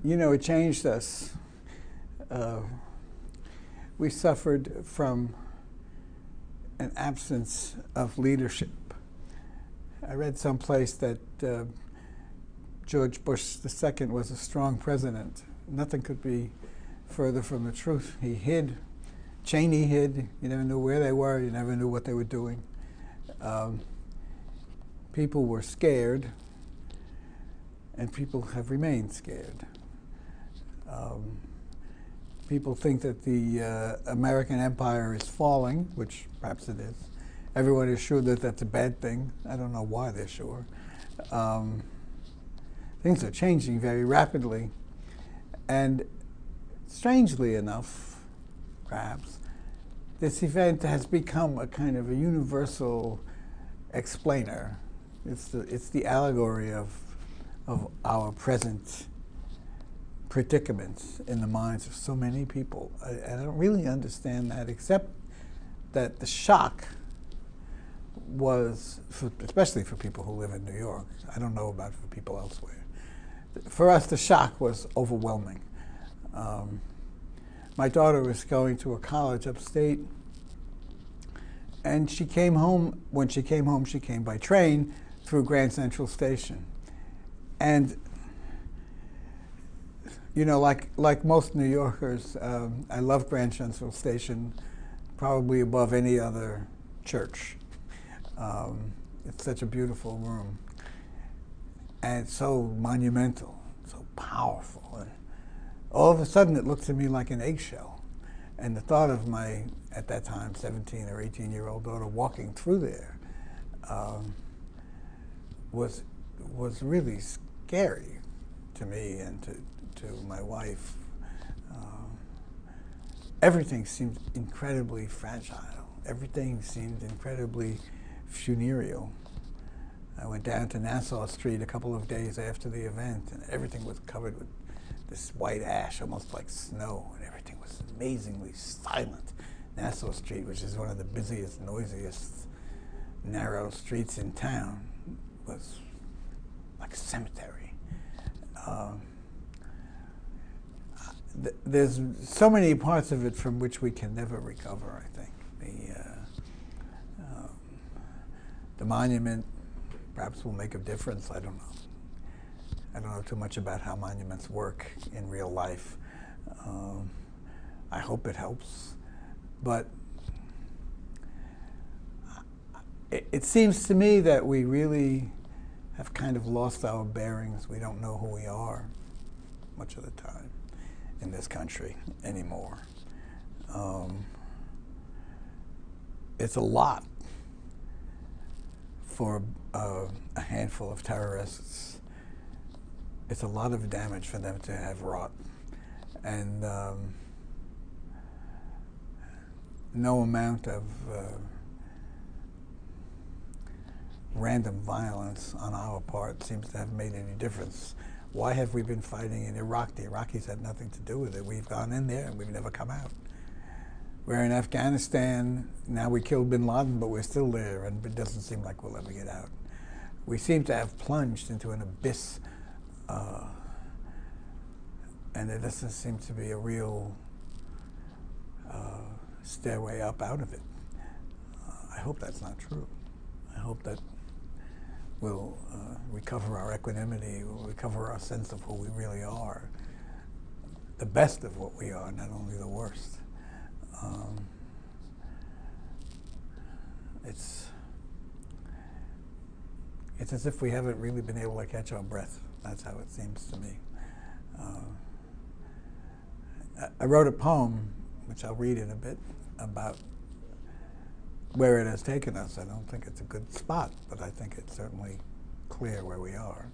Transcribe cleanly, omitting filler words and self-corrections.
You know, it changed us. Uh, we suffered from an absence of leadership. I read someplace that George Bush II was a strong president. Nothing could be further from the truth. He hid. Cheney hid. You never knew where they were. You never knew what they were doing. People were scared, and people have remained scared. People think that the American empire is falling, which perhaps it is. Everyone is sure that that's a bad thing. I don't know why they're sure. Things are changing very rapidly. And strangely enough, perhaps, this event has become a kind of a universal explainer. It's the allegory of our present predicaments in the minds of so many people. I don't really understand that, except that the shock was, especially for people who live in New York, I don't know about for people elsewhere. For us, the shock was overwhelming. My daughter was going to a college upstate, and she came home. When she came home, she came by train through Grand Central Station. And you know, like most New Yorkers, I love Grand Central Station, probably above any other church. It's such a beautiful room, and it's so monumental, so powerful. And all of a sudden, it looked to me like an eggshell. And the thought of my, at that time, 17 or 18-year-old daughter walking through there was really scary to me and to my wife. Everything seemed incredibly fragile. Everything seemed incredibly funereal. I went down to Nassau Street a couple of days after the event, and everything was covered with this white ash, almost like snow, and everything was amazingly silent. Nassau Street, which is one of the busiest, noisiest, narrow streets in town, was like a cemetery. There's so many parts of it from which we can never recover, I think. The monument perhaps will make a difference. I don't know. I don't know too much about how monuments work in real life. I hope it helps. But it seems to me that we really have kind of lost our bearings. We don't know who we are much of the time in this country anymore. It's a lot for a handful of terrorists. It's a lot of damage for them to have wrought. And no amount of random violence on our part seems to have made any difference. Why have we been fighting in Iraq? The Iraqis had nothing to do with it. We've gone in there and we've never come out. We're in Afghanistan. Now we killed bin Laden, but we're still there, and it doesn't seem like we'll ever get out. We seem to have plunged into an abyss, and there doesn't seem to be a real stairway up out of it. I hope that's not true. I hope that we'll recover our equanimity, we'll recover our sense of who we really are, the best of what we are, not only the worst. It's as if we haven't really been able to catch our breath. That's how it seems to me. I wrote a poem, which I'll read in a bit, about where it has taken us. I don't think it's a good spot, but I think it's certainly clear where we are.